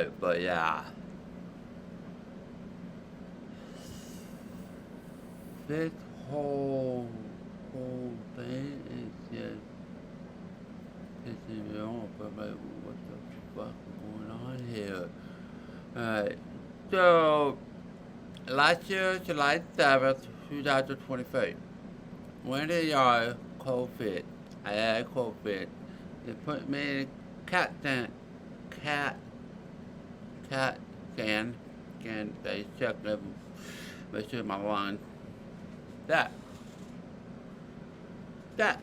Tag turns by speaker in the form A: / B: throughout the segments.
A: know, but yeah. This whole thing is just pissing me off. I'm like, what the fuck is going on here? Alright, so last year, July 7th, 2023, when they are COVID, I had COVID. They put me in a cat scan, and they checked them, make sure my lungs. That, that,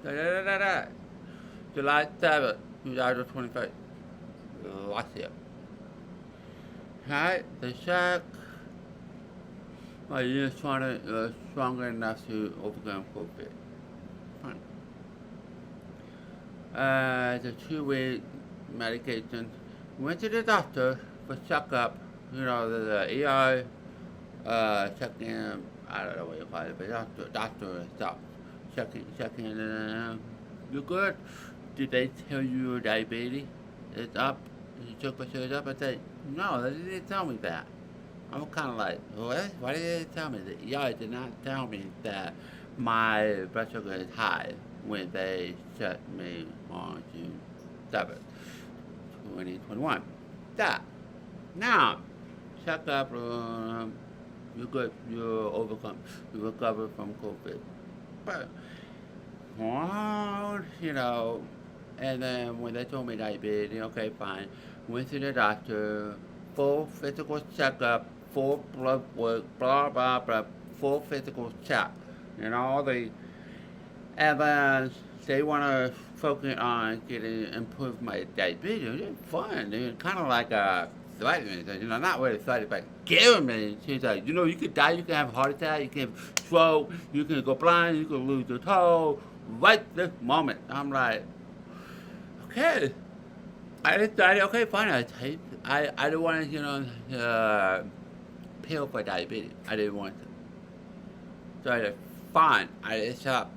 A: da da da da da. July 7th, 2023, last year. Alright, they check. My immune system was stronger enough to overcome COVID. Fine. The 2-week medication. Went to the doctor for checkup. You know, the ER, checking, I don't know what you call it, but doctor and stuff. Checking, you good? Did they tell you your diabetes is up? You took my sugar up? I said, no, they didn't tell me that. I'm kind of like, what? Why did they tell me that? Yeah, did not tell me that my blood sugar is high when they set me on June 7th, 2021. That. Now, check up, you're good, you recover from COVID. But, well, you know, and then when they told me diabetes, okay, fine. Went to the doctor, full physical checkup, full blood work, blah, blah, blah, full physical check. And all the, and then they want to focus on getting, improve my diabetes. It's fun. They're kind of like a threatening me, you know, not really threatening, but giving me. She's like, you know, you could die, you can have a heart attack, you can have stroke, you can go blind, you can lose your toe, right this moment. I'm like, okay. I decided, okay, fine. I didn't want to, you know, pill for diabetes. I didn't want to. So I said, fine. It's up.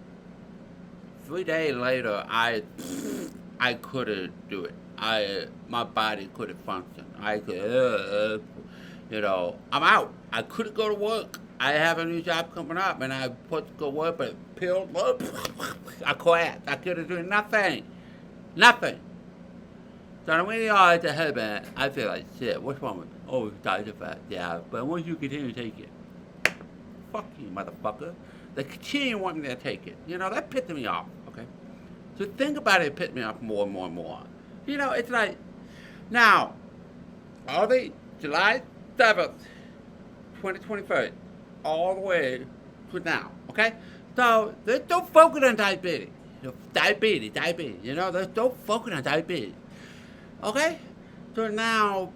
A: 3 days later, I couldn't do it. My body couldn't function. I could, you know, I'm out. I couldn't go to work. I have a new job coming up, and I put to go work, but pill, I quit. I couldn't do nothing. Nothing. So I'm really hard to head back. I feel like shit. What's wrong with me? Oh, died of that. Yeah, but once you continue to take it, fuck you, motherfucker. They continue wanting me to take it. You know, that pissed me off, okay? So think about it, it pissed me off more and more and more. You know, it's like, now, all the July 7th, 2023, all the way to now, okay? So, there's no focus on diabetes. Diabetes, you know, there's no focus on diabetes. Okay? So now,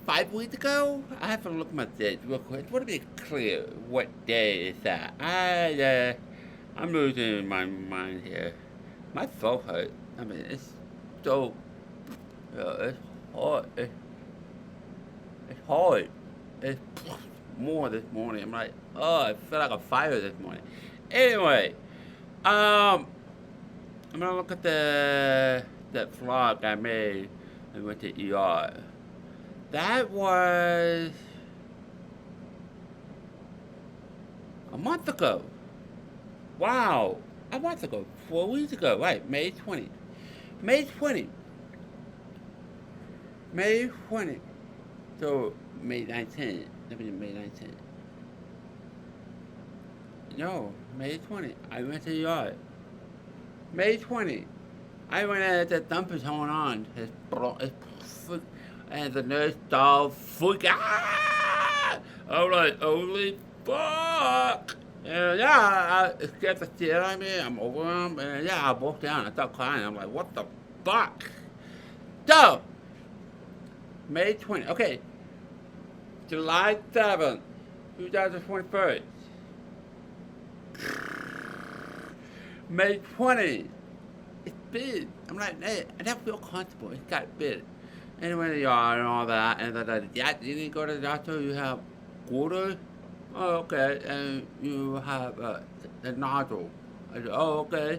A: 5 weeks ago, I have to look at my dates real quick. I want to be clear what day is that. I'm losing my mind here. My throat hurts. I mean, it's so, it's hard. It's hard. It's more this morning. I'm like, oh, I feel like a fire this morning. Anyway, I'm gonna look at that vlog I made and went to ER. That was a month ago. Wow. A month ago. 4 weeks ago. Right. May 20th. May 20th. May 20th. So, May 19th. That means May 19th. No. May 20th. I went to ER. May 20th. I went at the dump is going on. And the nurse dog freak. Ah! I'm like, holy fuck. And yeah, I scared the shit out of me. I'm overwhelmed. And yeah, I broke down. I started crying. I'm like, what the fuck? So, May 20th. Okay. July 7th, 2023. May 20th. It's big. I'm like, hey, I don't feel comfortable. It's got big. Anyway, they are and all that. And then, yeah, you didn't go to the doctor. You have water. Oh, okay. And you have a nodule. I said, oh, okay.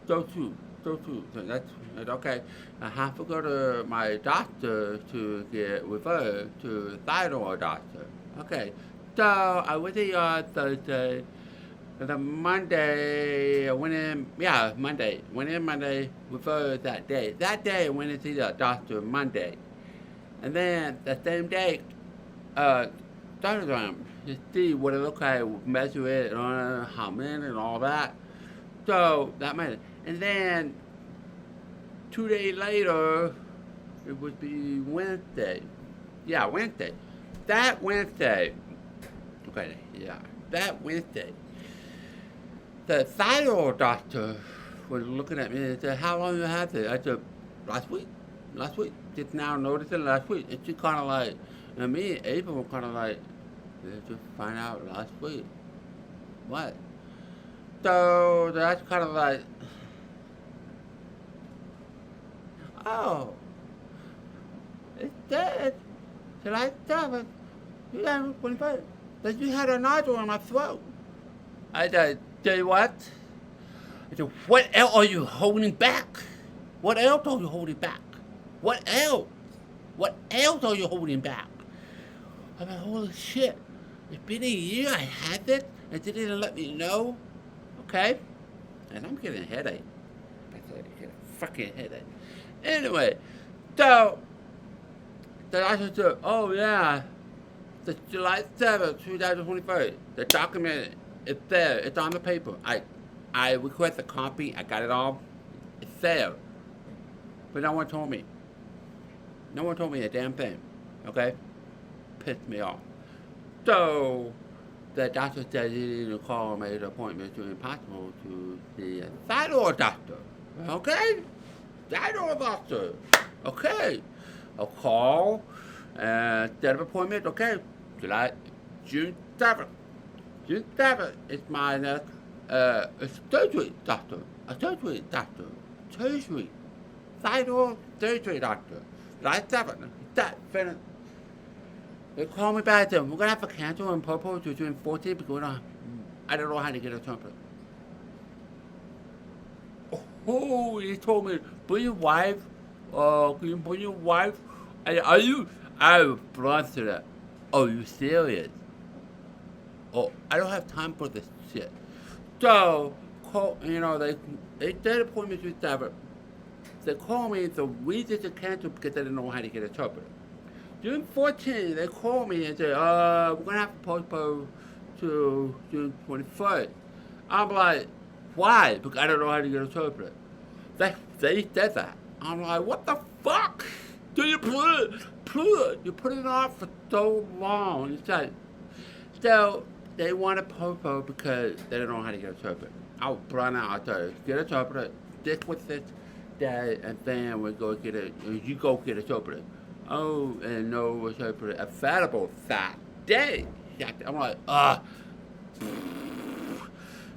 A: So too. So that's okay. I have to go to my doctor to get referred to thyroid doctor. Okay. So I went there on Thursday. The Monday, I went in, yeah, Monday. Went in Monday, referred that day. That day, I went to see the doctor Monday. And then the same day, uh, diagram to see what it looked like, measure it, how many and all that. So that made it. And then 2 days later, it would be Wednesday. Yeah, Wednesday. That Wednesday, okay, yeah, that Wednesday, the thyroid doctor was looking at me and said, "How long you had this?" I said, "Last week. Last week. Just now noticing last week." And she kind of like, and me and April were kind of like, just find out last week. What? So that's kind of like, oh, it's dead. July 7th, 2025. That you had a nodule in my throat. I said, tell you what? I said, what else are you holding back? What else are you holding back? What else? What else are you holding back? I'm like, holy shit. It's been a year I had it and they didn't let me know. Okay? And I'm getting a headache. I said, I get a fucking headache. Anyway, so the doctor said, oh yeah, the July 7th, 2023, the document, it's there, it's on the paper. I request a copy, I got it all, it's there. But no one told me. No one told me a damn thing, okay? Pissed me off. So, the doctor said he didn't call, made an appointment to impossible to see a thyroid doctor, okay? Thyroid doctor, okay. I'll call, set up appointment, okay? June 7th. June 7th is my next, surgery doctor. A surgery doctor. Surgery. Thyroid surgery doctor. July 7th. That finished. They called me back then. We're gonna have to cancel and postpone to June 14th because I don't know how to get a template. Oh, he told me, bring your wife. Can you bring your wife? Are you? I blunt to that. Oh, you serious? Oh, I don't have time for this shit. So, they did appointments with Sabbath. They called me, so we did the cancel because they didn't know how to get a interpreter. June 14th, they called me and said, we're going to have to postpone to June 21st. I'm like, why? Because I don't know how to get a interpreter. They said that. I'm like, what the fuck? Do you you put it off for so long. It's like, so they want to postpone because they don't know how to get a interpreter. I'll run out. I tell you, get a interpreter, stick with this day, and then we go get it. You go get a interpreter. Oh, and no interpreter available that day. I'm like,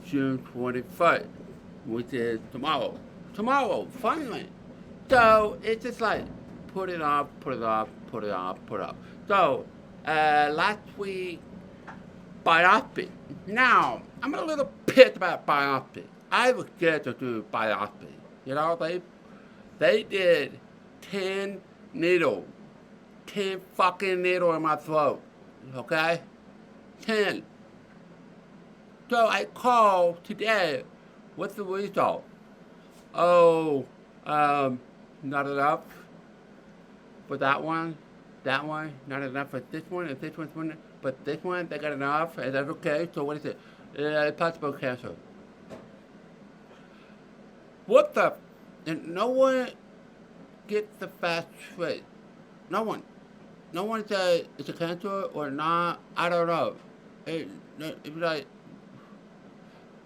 A: June 21st, which is tomorrow. Tomorrow, finally. So it's just like, put it off, put it off, put it off, put it off. So, last week, biopsy. Now, I'm a little pissed about biopsy. I was scared to do biopsy. You know, they did 10 needles. 10 fucking needles in my throat. Okay? 10. So I called today. What's the result? Oh, not enough for that one. That one, not enough for this one, and this one's one. But this one, they got enough, and that's okay. So what is it? Possible cancer. What the? And no one gets the facts straight. No one. No one said it's a cancer or not. I don't know. It's like,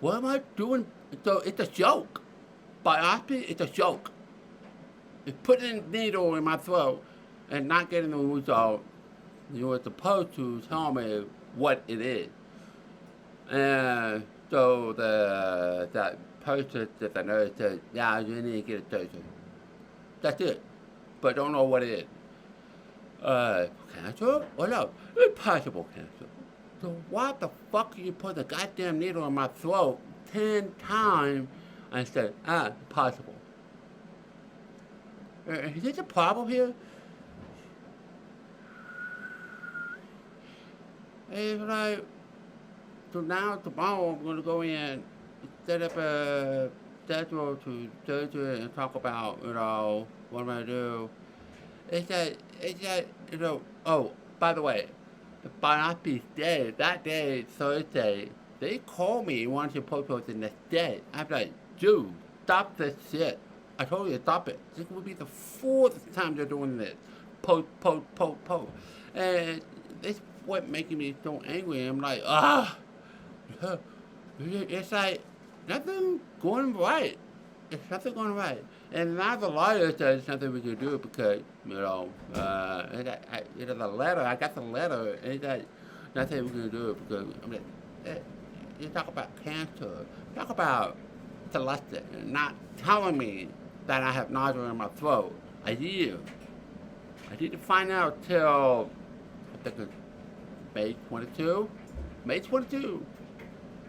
A: what am I doing? So it's a joke. Biopsy, it's a joke. It's putting a needle in my throat and not getting the result. You were supposed to tell me what it is. And so that person that the nurse said, yeah, you need to get a surgery. That's it. But don't know what it is. Cancer? Or no, impossible cancer. So why the fuck you put the goddamn needle in my throat 10 times and said, possible. Is this a problem here? It's like, so now tomorrow I'm gonna go in, set up a schedule to surgery and talk about, what I'm gonna do. Oh, by the way, the Banapi day, that day, Thursday, they called me and wanted to post the next day. I'm like, dude, stop this shit. I told you to stop it. This will be the fourth time they're doing this. Post. And this what making me so angry. I'm like, it's like nothing going right. It's nothing going right. And now the lawyer says there's nothing we can do because, the letter, I got the letter, and it's like nothing we can do because, you talk about cancer, talk about Celeste, not telling me that I have nodules in my throat a year. I didn't find out till, I think it's May 22,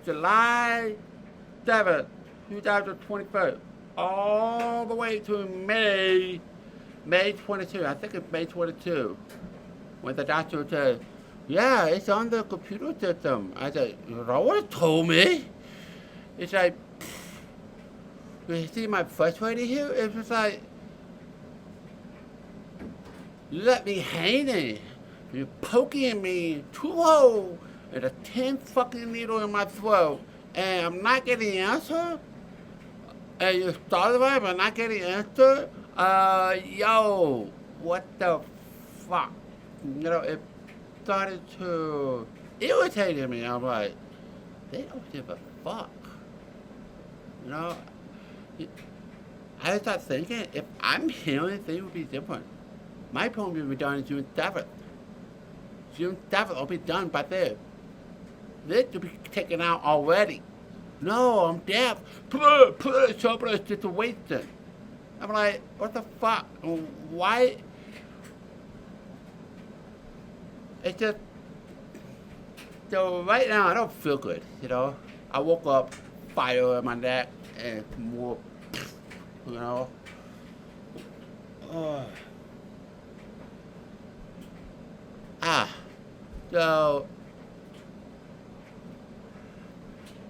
A: July 7th, 2021, all the way to May 22. I think it's May 22, when the doctor said, yeah, it's on the computer system. I said, no one told me. It's like, you see my frustrated here? It's just like, you let me hanging. You're poking me too low and a 10 fucking needle in my throat, and I'm not getting the answer. And you started right, but not getting the answer. Yo, what the fuck? It started to irritate me. I'm like, they don't give a fuck. I start thinking, if I'm hearing, things would be different. My poem will be done June 7th. June 7th, I'll be done by then. This will be taken out already. No, I'm deaf. It's just a wasting. I'm like, what the fuck? Why? It's just, so right now I don't feel good, I woke up, fire in my neck, and more, So,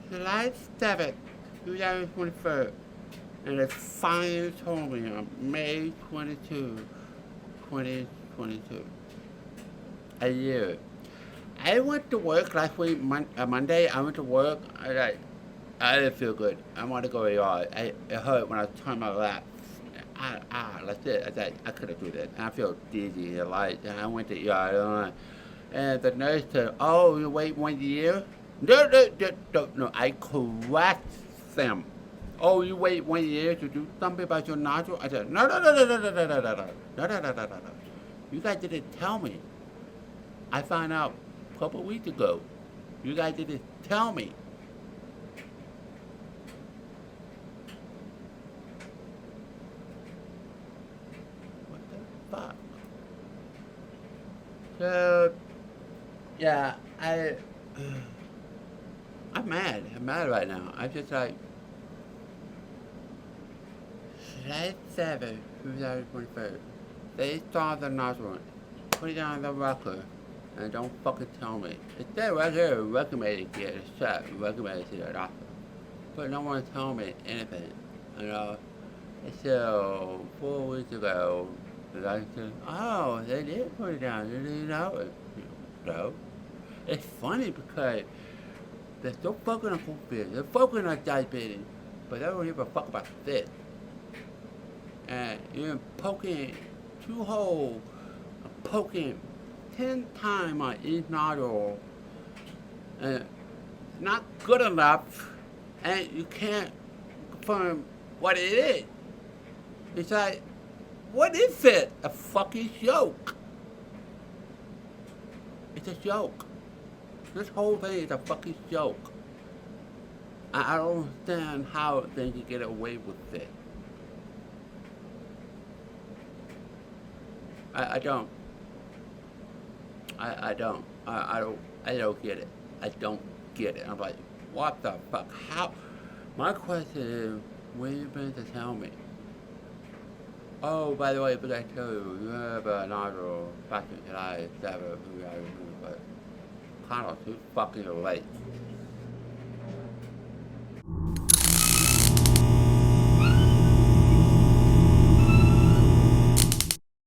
A: July 7th, 2021, and it finally told me on May 22, 2022. A year. I went to work last week, Monday. I went to work. I didn't feel good. I wanted to go to the yard. It hurt when I turned my lap. That's it. I said, I couldn't do that. I feel dizzy and light. And I went to the yard. And the nurse said, oh, you wait 1 year? No. I correct them. Oh, you wait 1 year to do something about your nodule? I said, no. You guys didn't tell me. I found out a couple weeks ago. You guys didn't tell me. What the fuck? So, yeah, I'm mad. I'm mad right now. I'm just like, July 7th, 2021. They saw the nostril. Put it on the record. And don't fucking tell me. It's there right here, recommended to get a shot, recommended to the doctor. But no one told me anything. So 4 weeks ago, the doctor said, oh, they did put it down. You didn't know it. No. It's funny because they're so focused on COVID, they're focused on diabetes, but they don't give a fuck about this. And you're poking 2 holes, poking 10 times on each nodule, and it's not good enough, and you can't confirm what it is. It's like, what is it? A fucking joke. It's a joke. This whole thing is a fucking joke. I don't understand how they can get away with it. I don't. I don't get it. I don't get it. I'm like, what the fuck? How? My question is, when are you going to tell me? Oh, by the way, but I tell you, you have another passion that I never who I remember, but Carlos, who's fucking late.